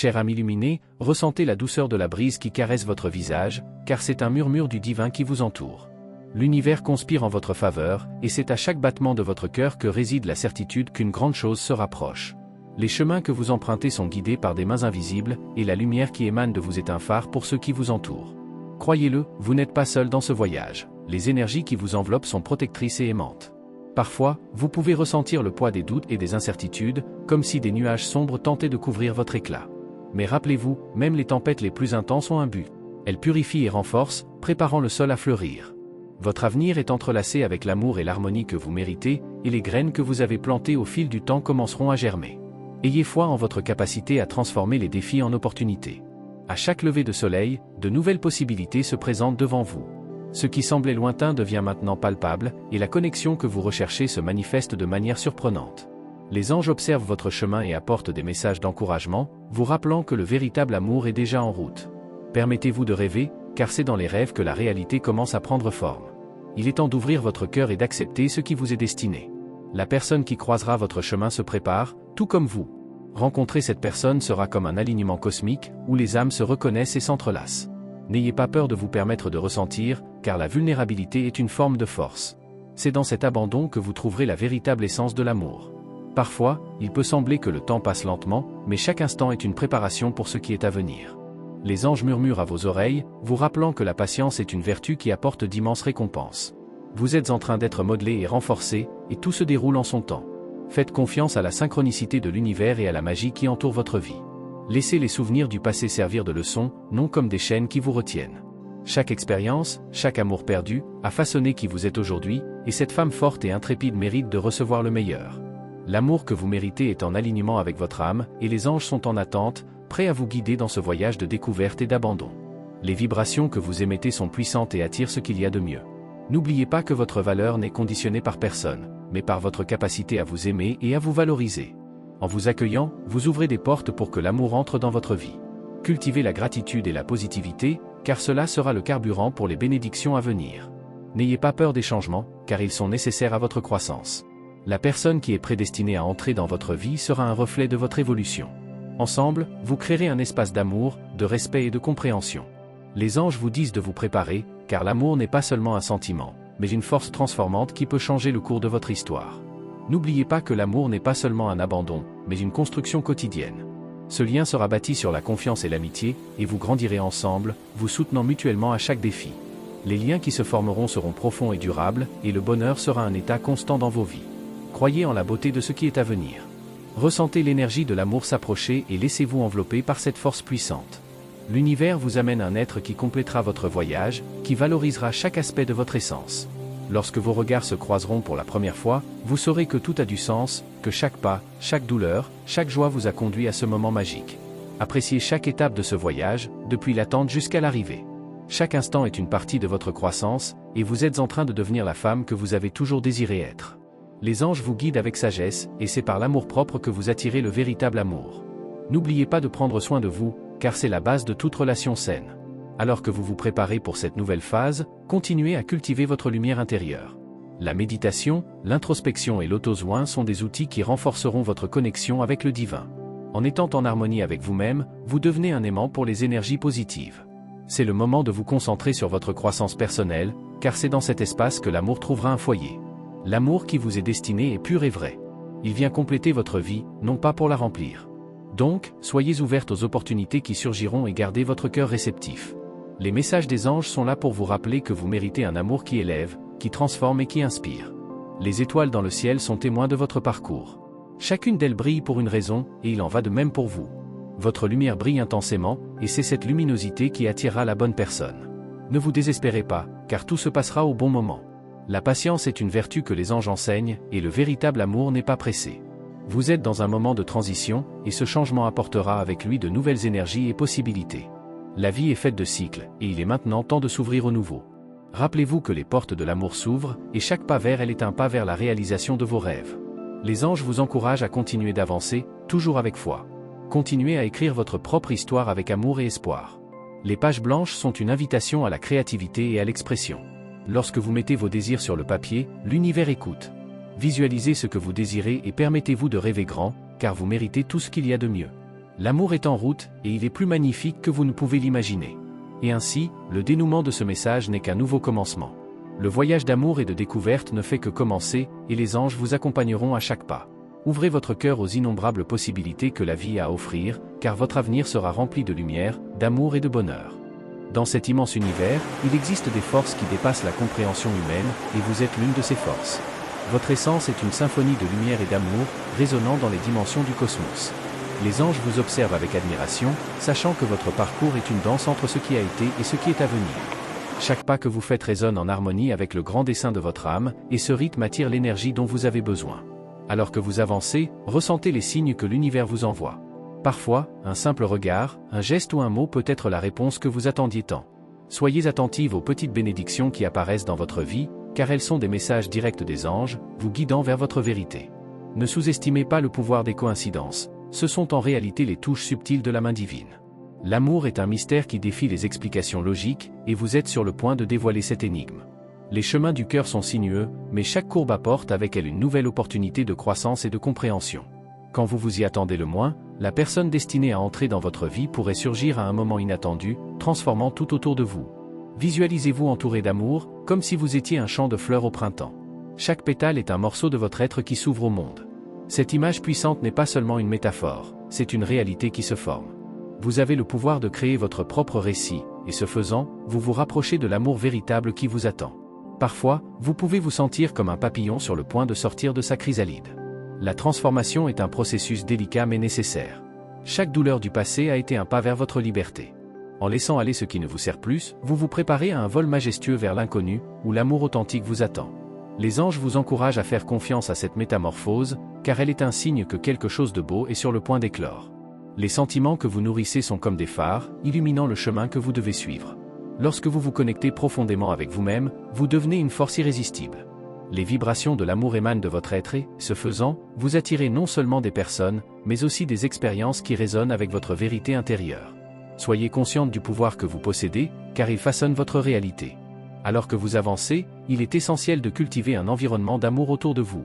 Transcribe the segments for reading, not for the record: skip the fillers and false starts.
Cher âme illuminée, ressentez la douceur de la brise qui caresse votre visage, car c'est un murmure du divin qui vous entoure. L'univers conspire en votre faveur, et c'est à chaque battement de votre cœur que réside la certitude qu'une grande chose se rapproche. Les chemins que vous empruntez sont guidés par des mains invisibles, et la lumière qui émane de vous est un phare pour ceux qui vous entourent. Croyez-le, vous n'êtes pas seul dans ce voyage. Les énergies qui vous enveloppent sont protectrices et aimantes. Parfois, vous pouvez ressentir le poids des doutes et des incertitudes, comme si des nuages sombres tentaient de couvrir votre éclat. Mais rappelez-vous, même les tempêtes les plus intenses ont un but. Elles purifient et renforcent, préparant le sol à fleurir. Votre avenir est entrelacé avec l'amour et l'harmonie que vous méritez, et les graines que vous avez plantées au fil du temps commenceront à germer. Ayez foi en votre capacité à transformer les défis en opportunités. À chaque lever de soleil, de nouvelles possibilités se présentent devant vous. Ce qui semblait lointain devient maintenant palpable, et la connexion que vous recherchez se manifeste de manière surprenante. Les anges observent votre chemin et apportent des messages d'encouragement, vous rappelant que le véritable amour est déjà en route. Permettez-vous de rêver, car c'est dans les rêves que la réalité commence à prendre forme. Il est temps d'ouvrir votre cœur et d'accepter ce qui vous est destiné. La personne qui croisera votre chemin se prépare, tout comme vous. Rencontrer cette personne sera comme un alignement cosmique, où les âmes se reconnaissent et s'entrelacent. N'ayez pas peur de vous permettre de ressentir, car la vulnérabilité est une forme de force. C'est dans cet abandon que vous trouverez la véritable essence de l'amour. Parfois, il peut sembler que le temps passe lentement, mais chaque instant est une préparation pour ce qui est à venir. Les anges murmurent à vos oreilles, vous rappelant que la patience est une vertu qui apporte d'immenses récompenses. Vous êtes en train d'être modelé et renforcé, et tout se déroule en son temps. Faites confiance à la synchronicité de l'univers et à la magie qui entoure votre vie. Laissez les souvenirs du passé servir de leçon, non comme des chaînes qui vous retiennent. Chaque expérience, chaque amour perdu, a façonné qui vous êtes aujourd'hui, et cette femme forte et intrépide mérite de recevoir le meilleur. L'amour que vous méritez est en alignement avec votre âme, et les anges sont en attente, prêts à vous guider dans ce voyage de découverte et d'abandon. Les vibrations que vous émettez sont puissantes et attirent ce qu'il y a de mieux. N'oubliez pas que votre valeur n'est conditionnée par personne, mais par votre capacité à vous aimer et à vous valoriser. En vous accueillant, vous ouvrez des portes pour que l'amour entre dans votre vie. Cultivez la gratitude et la positivité, car cela sera le carburant pour les bénédictions à venir. N'ayez pas peur des changements, car ils sont nécessaires à votre croissance. La personne qui est prédestinée à entrer dans votre vie sera un reflet de votre évolution. Ensemble, vous créerez un espace d'amour, de respect et de compréhension. Les anges vous disent de vous préparer, car l'amour n'est pas seulement un sentiment, mais une force transformante qui peut changer le cours de votre histoire. N'oubliez pas que l'amour n'est pas seulement un abandon, mais une construction quotidienne. Ce lien sera bâti sur la confiance et l'amitié, et vous grandirez ensemble, vous soutenant mutuellement à chaque défi. Les liens qui se formeront seront profonds et durables, et le bonheur sera un état constant dans vos vies. Croyez en la beauté de ce qui est à venir. Ressentez l'énergie de l'amour s'approcher et laissez-vous envelopper par cette force puissante. L'univers vous amène un être qui complétera votre voyage, qui valorisera chaque aspect de votre essence. Lorsque vos regards se croiseront pour la première fois, vous saurez que tout a du sens, que chaque pas, chaque douleur, chaque joie vous a conduit à ce moment magique. Appréciez chaque étape de ce voyage, depuis l'attente jusqu'à l'arrivée. Chaque instant est une partie de votre croissance, et vous êtes en train de devenir la femme que vous avez toujours désiré être. Les anges vous guident avec sagesse, et c'est par l'amour-propre que vous attirez le véritable amour. N'oubliez pas de prendre soin de vous, car c'est la base de toute relation saine. Alors que vous vous préparez pour cette nouvelle phase, continuez à cultiver votre lumière intérieure. La méditation, l'introspection et l'auto-soin sont des outils qui renforceront votre connexion avec le divin. En étant en harmonie avec vous-même, vous devenez un aimant pour les énergies positives. C'est le moment de vous concentrer sur votre croissance personnelle, car c'est dans cet espace que l'amour trouvera un foyer. L'amour qui vous est destiné est pur et vrai. Il vient compléter votre vie, non pas pour la remplir. Donc, soyez ouverte aux opportunités qui surgiront et gardez votre cœur réceptif. Les messages des anges sont là pour vous rappeler que vous méritez un amour qui élève, qui transforme et qui inspire. Les étoiles dans le ciel sont témoins de votre parcours. Chacune d'elles brille pour une raison, et il en va de même pour vous. Votre lumière brille intensément, et c'est cette luminosité qui attirera la bonne personne. Ne vous désespérez pas, car tout se passera au bon moment. La patience est une vertu que les anges enseignent, et le véritable amour n'est pas pressé. Vous êtes dans un moment de transition, et ce changement apportera avec lui de nouvelles énergies et possibilités. La vie est faite de cycles, et il est maintenant temps de s'ouvrir au nouveau. Rappelez-vous que les portes de l'amour s'ouvrent, et chaque pas vers elle est un pas vers la réalisation de vos rêves. Les anges vous encouragent à continuer d'avancer, toujours avec foi. Continuez à écrire votre propre histoire avec amour et espoir. Les pages blanches sont une invitation à la créativité et à l'expression. Lorsque vous mettez vos désirs sur le papier, l'univers écoute. Visualisez ce que vous désirez et permettez-vous de rêver grand, car vous méritez tout ce qu'il y a de mieux. L'amour est en route, et il est plus magnifique que vous ne pouvez l'imaginer. Et ainsi, le dénouement de ce message n'est qu'un nouveau commencement. Le voyage d'amour et de découverte ne fait que commencer, et les anges vous accompagneront à chaque pas. Ouvrez votre cœur aux innombrables possibilités que la vie a à offrir, car votre avenir sera rempli de lumière, d'amour et de bonheur. Dans cet immense univers, il existe des forces qui dépassent la compréhension humaine, et vous êtes l'une de ces forces. Votre essence est une symphonie de lumière et d'amour, résonnant dans les dimensions du cosmos. Les anges vous observent avec admiration, sachant que votre parcours est une danse entre ce qui a été et ce qui est à venir. Chaque pas que vous faites résonne en harmonie avec le grand dessein de votre âme, et ce rythme attire l'énergie dont vous avez besoin. Alors que vous avancez, ressentez les signes que l'univers vous envoie. Parfois, un simple regard, un geste ou un mot peut être la réponse que vous attendiez tant. Soyez attentive aux petites bénédictions qui apparaissent dans votre vie, car elles sont des messages directs des anges, vous guidant vers votre vérité. Ne sous-estimez pas le pouvoir des coïncidences, ce sont en réalité les touches subtiles de la main divine. L'amour est un mystère qui défie les explications logiques, et vous êtes sur le point de dévoiler cette énigme. Les chemins du cœur sont sinueux, mais chaque courbe apporte avec elle une nouvelle opportunité de croissance et de compréhension. Quand vous vous y attendez le moins, la personne destinée à entrer dans votre vie pourrait surgir à un moment inattendu, transformant tout autour de vous. Visualisez-vous entouré d'amour, comme si vous étiez un champ de fleurs au printemps. Chaque pétale est un morceau de votre être qui s'ouvre au monde. Cette image puissante n'est pas seulement une métaphore, c'est une réalité qui se forme. Vous avez le pouvoir de créer votre propre récit, et ce faisant, vous vous rapprochez de l'amour véritable qui vous attend. Parfois, vous pouvez vous sentir comme un papillon sur le point de sortir de sa chrysalide. La transformation est un processus délicat mais nécessaire. Chaque douleur du passé a été un pas vers votre liberté. En laissant aller ce qui ne vous sert plus, vous vous préparez à un vol majestueux vers l'inconnu, où l'amour authentique vous attend. Les anges vous encouragent à faire confiance à cette métamorphose, car elle est un signe que quelque chose de beau est sur le point d'éclore. Les sentiments que vous nourrissez sont comme des phares, illuminant le chemin que vous devez suivre. Lorsque vous vous connectez profondément avec vous-même, vous devenez une force irrésistible. Les vibrations de l'amour émanent de votre être et, ce faisant, vous attirez non seulement des personnes, mais aussi des expériences qui résonnent avec votre vérité intérieure. Soyez consciente du pouvoir que vous possédez, car il façonne votre réalité. Alors que vous avancez, il est essentiel de cultiver un environnement d'amour autour de vous.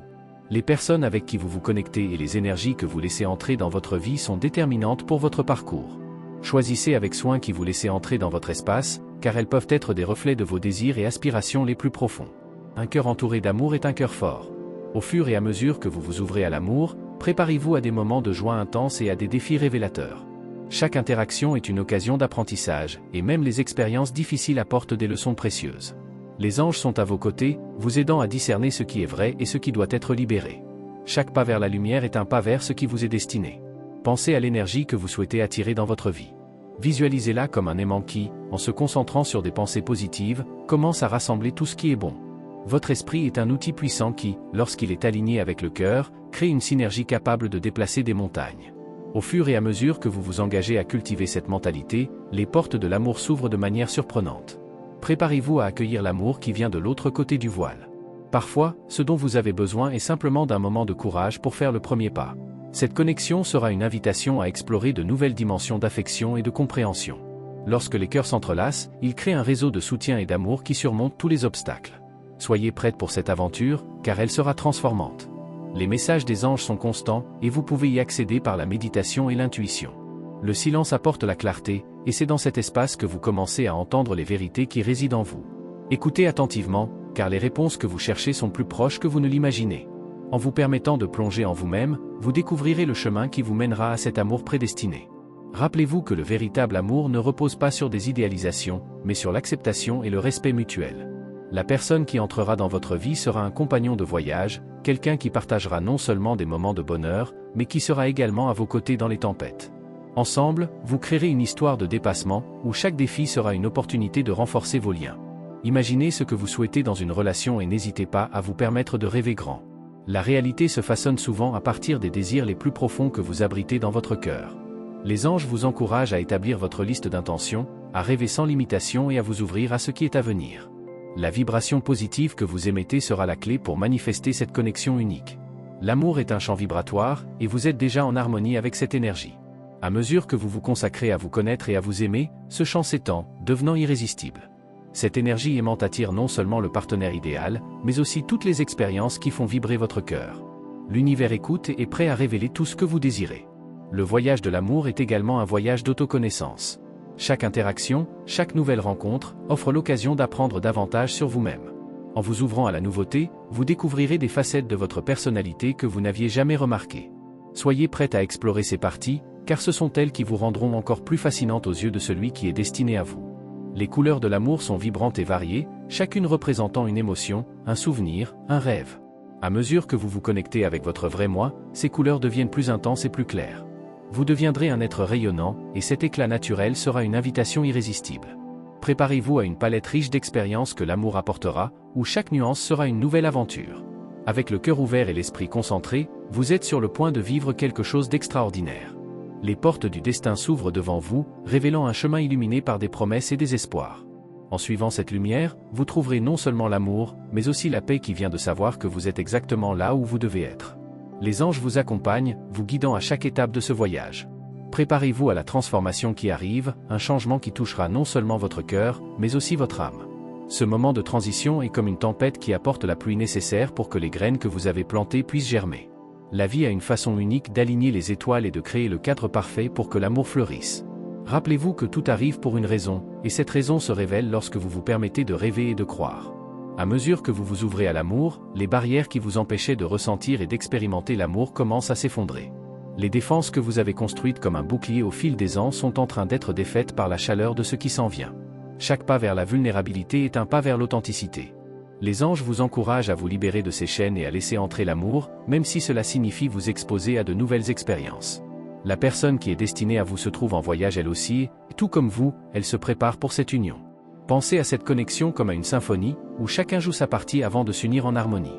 Les personnes avec qui vous vous connectez et les énergies que vous laissez entrer dans votre vie sont déterminantes pour votre parcours. Choisissez avec soin qui vous laissez entrer dans votre espace, car elles peuvent être des reflets de vos désirs et aspirations les plus profonds. Un cœur entouré d'amour est un cœur fort. Au fur et à mesure que vous vous ouvrez à l'amour, préparez-vous à des moments de joie intense et à des défis révélateurs. Chaque interaction est une occasion d'apprentissage, et même les expériences difficiles apportent des leçons précieuses. Les anges sont à vos côtés, vous aidant à discerner ce qui est vrai et ce qui doit être libéré. Chaque pas vers la lumière est un pas vers ce qui vous est destiné. Pensez à l'énergie que vous souhaitez attirer dans votre vie. Visualisez-la comme un aimant qui, en se concentrant sur des pensées positives, commence à rassembler tout ce qui est bon. Votre esprit est un outil puissant qui, lorsqu'il est aligné avec le cœur, crée une synergie capable de déplacer des montagnes. Au fur et à mesure que vous vous engagez à cultiver cette mentalité, les portes de l'amour s'ouvrent de manière surprenante. Préparez-vous à accueillir l'amour qui vient de l'autre côté du voile. Parfois, ce dont vous avez besoin est simplement d'un moment de courage pour faire le premier pas. Cette connexion sera une invitation à explorer de nouvelles dimensions d'affection et de compréhension. Lorsque les cœurs s'entrelacent, ils créent un réseau de soutien et d'amour qui surmonte tous les obstacles. Soyez prête pour cette aventure, car elle sera transformante. Les messages des anges sont constants, et vous pouvez y accéder par la méditation et l'intuition. Le silence apporte la clarté, et c'est dans cet espace que vous commencez à entendre les vérités qui résident en vous. Écoutez attentivement, car les réponses que vous cherchez sont plus proches que vous ne l'imaginez. En vous permettant de plonger en vous-même, vous découvrirez le chemin qui vous mènera à cet amour prédestiné. Rappelez-vous que le véritable amour ne repose pas sur des idéalisations, mais sur l'acceptation et le respect mutuel. La personne qui entrera dans votre vie sera un compagnon de voyage, quelqu'un qui partagera non seulement des moments de bonheur, mais qui sera également à vos côtés dans les tempêtes. Ensemble, vous créerez une histoire de dépassement, où chaque défi sera une opportunité de renforcer vos liens. Imaginez ce que vous souhaitez dans une relation et n'hésitez pas à vous permettre de rêver grand. La réalité se façonne souvent à partir des désirs les plus profonds que vous abritez dans votre cœur. Les anges vous encouragent à établir votre liste d'intentions, à rêver sans limitation et à vous ouvrir à ce qui est à venir. La vibration positive que vous émettez sera la clé pour manifester cette connexion unique. L'amour est un champ vibratoire, et vous êtes déjà en harmonie avec cette énergie. À mesure que vous vous consacrez à vous connaître et à vous aimer, ce champ s'étend, devenant irrésistible. Cette énergie aimante attire non seulement le partenaire idéal, mais aussi toutes les expériences qui font vibrer votre cœur. L'univers écoute et est prêt à révéler tout ce que vous désirez. Le voyage de l'amour est également un voyage d'autoconnaissance. Chaque interaction, chaque nouvelle rencontre, offre l'occasion d'apprendre davantage sur vous-même. En vous ouvrant à la nouveauté, vous découvrirez des facettes de votre personnalité que vous n'aviez jamais remarquées. Soyez prête à explorer ces parties, car ce sont elles qui vous rendront encore plus fascinante aux yeux de celui qui est destiné à vous. Les couleurs de l'amour sont vibrantes et variées, chacune représentant une émotion, un souvenir, un rêve. À mesure que vous vous connectez avec votre vrai moi, ces couleurs deviennent plus intenses et plus claires. Vous deviendrez un être rayonnant, et cet éclat naturel sera une invitation irrésistible. Préparez-vous à une palette riche d'expériences que l'amour apportera, où chaque nuance sera une nouvelle aventure. Avec le cœur ouvert et l'esprit concentré, vous êtes sur le point de vivre quelque chose d'extraordinaire. Les portes du destin s'ouvrent devant vous, révélant un chemin illuminé par des promesses et des espoirs. En suivant cette lumière, vous trouverez non seulement l'amour, mais aussi la paix qui vient de savoir que vous êtes exactement là où vous devez être. Les anges vous accompagnent, vous guidant à chaque étape de ce voyage. Préparez-vous à la transformation qui arrive, un changement qui touchera non seulement votre cœur, mais aussi votre âme. Ce moment de transition est comme une tempête qui apporte la pluie nécessaire pour que les graines que vous avez plantées puissent germer. La vie a une façon unique d'aligner les étoiles et de créer le cadre parfait pour que l'amour fleurisse. Rappelez-vous que tout arrive pour une raison, et cette raison se révèle lorsque vous vous permettez de rêver et de croire. À mesure que vous vous ouvrez à l'amour, les barrières qui vous empêchaient de ressentir et d'expérimenter l'amour commencent à s'effondrer. Les défenses que vous avez construites comme un bouclier au fil des ans sont en train d'être défaites par la chaleur de ce qui s'en vient. Chaque pas vers la vulnérabilité est un pas vers l'authenticité. Les anges vous encouragent à vous libérer de ces chaînes et à laisser entrer l'amour, même si cela signifie vous exposer à de nouvelles expériences. La personne qui est destinée à vous se trouve en voyage elle aussi, et tout comme vous, elle se prépare pour cette union. Pensez à cette connexion comme à une symphonie, où chacun joue sa partie avant de s'unir en harmonie.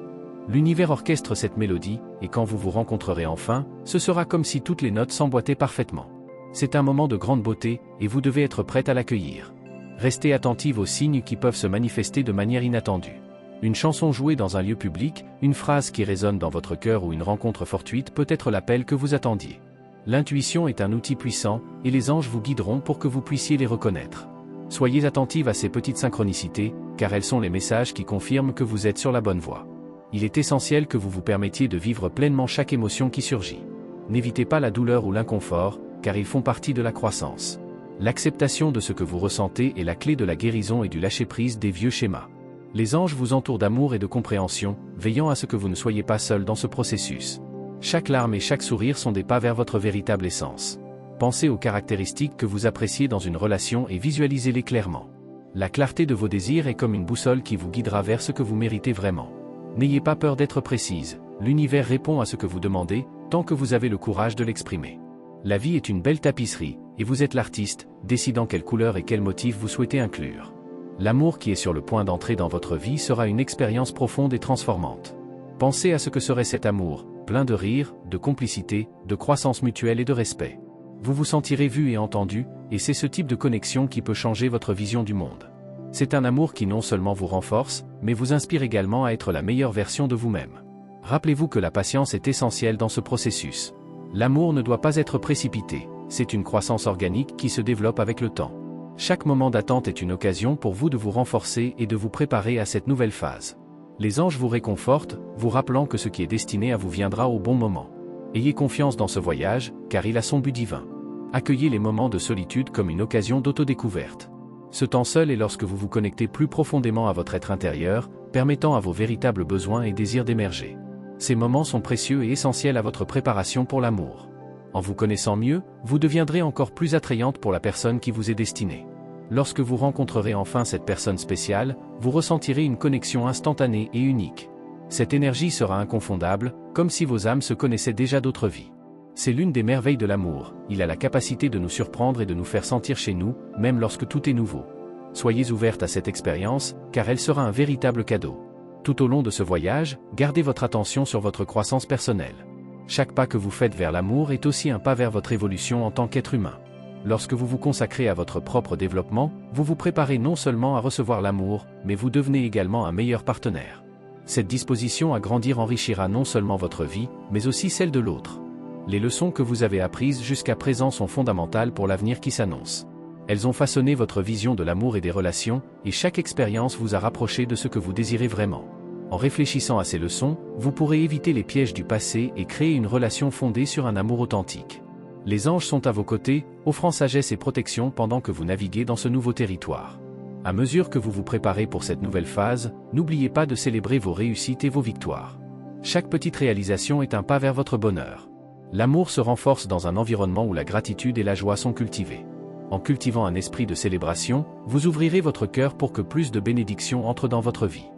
L'univers orchestre cette mélodie, et quand vous vous rencontrerez enfin, ce sera comme si toutes les notes s'emboîtaient parfaitement. C'est un moment de grande beauté, et vous devez être prête à l'accueillir. Restez attentive aux signes qui peuvent se manifester de manière inattendue. Une chanson jouée dans un lieu public, une phrase qui résonne dans votre cœur ou une rencontre fortuite peut être l'appel que vous attendiez. L'intuition est un outil puissant, et les anges vous guideront pour que vous puissiez les reconnaître. Soyez attentive à ces petites synchronicités, car elles sont les messages qui confirment que vous êtes sur la bonne voie. Il est essentiel que vous vous permettiez de vivre pleinement chaque émotion qui surgit. N'évitez pas la douleur ou l'inconfort, car ils font partie de la croissance. L'acceptation de ce que vous ressentez est la clé de la guérison et du lâcher-prise des vieux schémas. Les anges vous entourent d'amour et de compréhension, veillant à ce que vous ne soyez pas seul dans ce processus. Chaque larme et chaque sourire sont des pas vers votre véritable essence. Pensez aux caractéristiques que vous appréciez dans une relation et visualisez-les clairement. La clarté de vos désirs est comme une boussole qui vous guidera vers ce que vous méritez vraiment. N'ayez pas peur d'être précise, l'univers répond à ce que vous demandez, tant que vous avez le courage de l'exprimer. La vie est une belle tapisserie, et vous êtes l'artiste, décidant quelle couleur et quel motif vous souhaitez inclure. L'amour qui est sur le point d'entrer dans votre vie sera une expérience profonde et transformante. Pensez à ce que serait cet amour, plein de rire, de complicité, de croissance mutuelle et de respect. Vous vous sentirez vu et entendu, et c'est ce type de connexion qui peut changer votre vision du monde. C'est un amour qui non seulement vous renforce, mais vous inspire également à être la meilleure version de vous-même. Rappelez-vous que la patience est essentielle dans ce processus. L'amour ne doit pas être précipité, c'est une croissance organique qui se développe avec le temps. Chaque moment d'attente est une occasion pour vous de vous renforcer et de vous préparer à cette nouvelle phase. Les anges vous réconfortent, vous rappelant que ce qui est destiné à vous viendra au bon moment. Ayez confiance dans ce voyage, car il a son but divin. Accueillez les moments de solitude comme une occasion d'autodécouverte. Ce temps seul est lorsque vous vous connectez plus profondément à votre être intérieur, permettant à vos véritables besoins et désirs d'émerger. Ces moments sont précieux et essentiels à votre préparation pour l'amour. En vous connaissant mieux, vous deviendrez encore plus attrayante pour la personne qui vous est destinée. Lorsque vous rencontrerez enfin cette personne spéciale, vous ressentirez une connexion instantanée et unique. Cette énergie sera inconfondable, comme si vos âmes se connaissaient déjà d'autres vies. C'est l'une des merveilles de l'amour, il a la capacité de nous surprendre et de nous faire sentir chez nous, même lorsque tout est nouveau. Soyez ouverte à cette expérience, car elle sera un véritable cadeau. Tout au long de ce voyage, gardez votre attention sur votre croissance personnelle. Chaque pas que vous faites vers l'amour est aussi un pas vers votre évolution en tant qu'être humain. Lorsque vous vous consacrez à votre propre développement, vous vous préparez non seulement à recevoir l'amour, mais vous devenez également un meilleur partenaire. Cette disposition à grandir enrichira non seulement votre vie, mais aussi celle de l'autre. Les leçons que vous avez apprises jusqu'à présent sont fondamentales pour l'avenir qui s'annonce. Elles ont façonné votre vision de l'amour et des relations, et chaque expérience vous a rapproché de ce que vous désirez vraiment. En réfléchissant à ces leçons, vous pourrez éviter les pièges du passé et créer une relation fondée sur un amour authentique. Les anges sont à vos côtés, offrant sagesse et protection pendant que vous naviguez dans ce nouveau territoire. À mesure que vous vous préparez pour cette nouvelle phase, n'oubliez pas de célébrer vos réussites et vos victoires. Chaque petite réalisation est un pas vers votre bonheur. L'amour se renforce dans un environnement où la gratitude et la joie sont cultivées. En cultivant un esprit de célébration, vous ouvrirez votre cœur pour que plus de bénédictions entrent dans votre vie.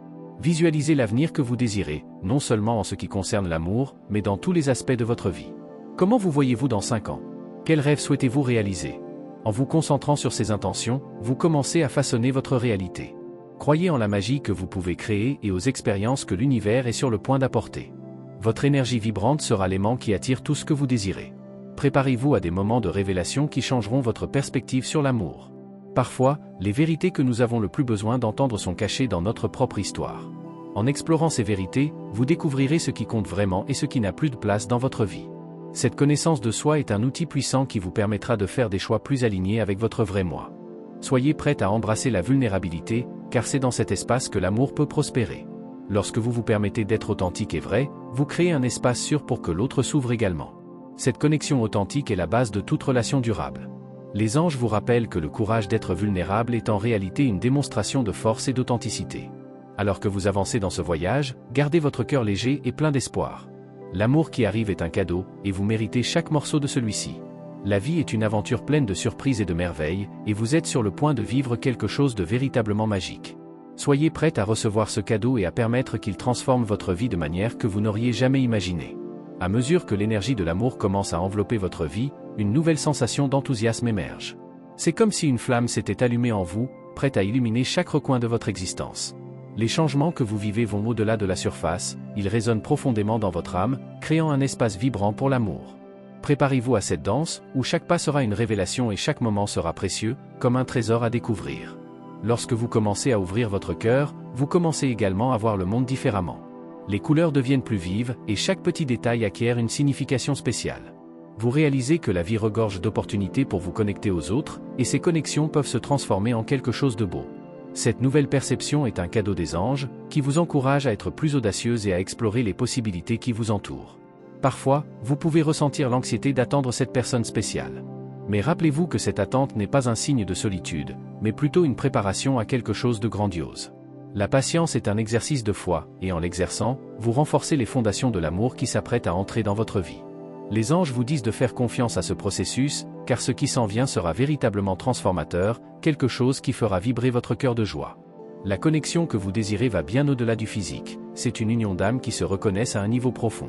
Visualisez l'avenir que vous désirez, non seulement en ce qui concerne l'amour, mais dans tous les aspects de votre vie. Comment vous voyez-vous dans 5 ans? Quels rêves souhaitez-vous réaliser? En vous concentrant sur ces intentions, vous commencez à façonner votre réalité. Croyez en la magie que vous pouvez créer et aux expériences que l'univers est sur le point d'apporter. Votre énergie vibrante sera l'aimant qui attire tout ce que vous désirez. Préparez-vous à des moments de révélation qui changeront votre perspective sur l'amour. Parfois, les vérités que nous avons le plus besoin d'entendre sont cachées dans notre propre histoire. En explorant ces vérités, vous découvrirez ce qui compte vraiment et ce qui n'a plus de place dans votre vie. Cette connaissance de soi est un outil puissant qui vous permettra de faire des choix plus alignés avec votre vrai moi. Soyez prête à embrasser la vulnérabilité, car c'est dans cet espace que l'amour peut prospérer. Lorsque vous vous permettez d'être authentique et vrai, vous créez un espace sûr pour que l'autre s'ouvre également. Cette connexion authentique est la base de toute relation durable. Les anges vous rappellent que le courage d'être vulnérable est en réalité une démonstration de force et d'authenticité. Alors que vous avancez dans ce voyage, gardez votre cœur léger et plein d'espoir. L'amour qui arrive est un cadeau, et vous méritez chaque morceau de celui-ci. La vie est une aventure pleine de surprises et de merveilles, et vous êtes sur le point de vivre quelque chose de véritablement magique. Soyez prête à recevoir ce cadeau et à permettre qu'il transforme votre vie de manière que vous n'auriez jamais imaginée. À mesure que l'énergie de l'amour commence à envelopper votre vie, une nouvelle sensation d'enthousiasme émerge. C'est comme si une flamme s'était allumée en vous, prête à illuminer chaque recoin de votre existence. Les changements que vous vivez vont au-delà de la surface, ils résonnent profondément dans votre âme, créant un espace vibrant pour l'amour. Préparez-vous à cette danse, où chaque pas sera une révélation et chaque moment sera précieux, comme un trésor à découvrir. Lorsque vous commencez à ouvrir votre cœur, vous commencez également à voir le monde différemment. Les couleurs deviennent plus vives, et chaque petit détail acquiert une signification spéciale. Vous réalisez que la vie regorge d'opportunités pour vous connecter aux autres, et ces connexions peuvent se transformer en quelque chose de beau. Cette nouvelle perception est un cadeau des anges, qui vous encourage à être plus audacieuse et à explorer les possibilités qui vous entourent. Parfois, vous pouvez ressentir l'anxiété d'attendre cette personne spéciale. Mais rappelez-vous que cette attente n'est pas un signe de solitude, mais plutôt une préparation à quelque chose de grandiose. La patience est un exercice de foi, et en l'exerçant, vous renforcez les fondations de l'amour qui s'apprête à entrer dans votre vie. Les anges vous disent de faire confiance à ce processus, car ce qui s'en vient sera véritablement transformateur, quelque chose qui fera vibrer votre cœur de joie. La connexion que vous désirez va bien au-delà du physique, c'est une union d'âmes qui se reconnaissent à un niveau profond.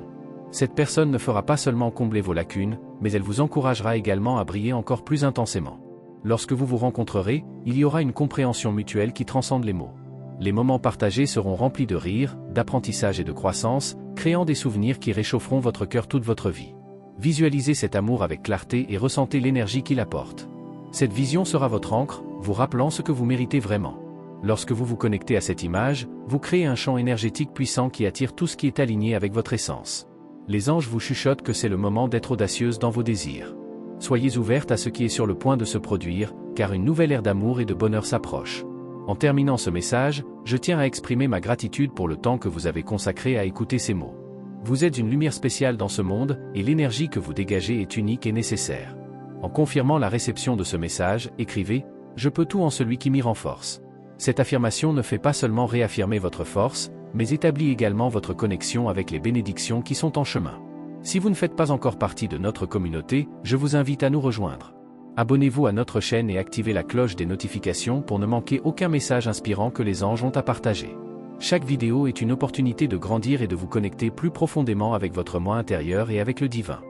Cette personne ne fera pas seulement combler vos lacunes, mais elle vous encouragera également à briller encore plus intensément. Lorsque vous vous rencontrerez, il y aura une compréhension mutuelle qui transcende les mots. Les moments partagés seront remplis de rire, d'apprentissage et de croissance, créant des souvenirs qui réchaufferont votre cœur toute votre vie. Visualisez cet amour avec clarté et ressentez l'énergie qu'il apporte. Cette vision sera votre ancre, vous rappelant ce que vous méritez vraiment. Lorsque vous vous connectez à cette image, vous créez un champ énergétique puissant qui attire tout ce qui est aligné avec votre essence. Les anges vous chuchotent que c'est le moment d'être audacieuse dans vos désirs. Soyez ouverte à ce qui est sur le point de se produire, car une nouvelle ère d'amour et de bonheur s'approche. En terminant ce message, je tiens à exprimer ma gratitude pour le temps que vous avez consacré à écouter ces mots. Vous êtes une lumière spéciale dans ce monde, et l'énergie que vous dégagez est unique et nécessaire. En confirmant la réception de ce message, écrivez « Je peux tout en celui qui m'y renforce ». Cette affirmation ne fait pas seulement réaffirmer votre force, mais établit également votre connexion avec les bénédictions qui sont en chemin. Si vous ne faites pas encore partie de notre communauté, je vous invite à nous rejoindre. Abonnez-vous à notre chaîne et activez la cloche des notifications pour ne manquer aucun message inspirant que les anges ont à partager. Chaque vidéo est une opportunité de grandir et de vous connecter plus profondément avec votre moi intérieur et avec le divin.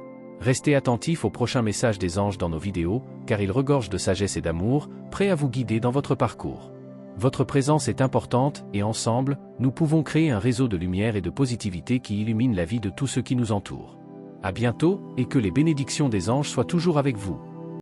Restez attentifs aux prochains messages des anges dans nos vidéos, car ils regorgent de sagesse et d'amour, prêts à vous guider dans votre parcours. Votre présence est importante, et ensemble, nous pouvons créer un réseau de lumière et de positivité qui illumine la vie de tous ceux qui nous entourent. À bientôt, et que les bénédictions des anges soient toujours avec vous.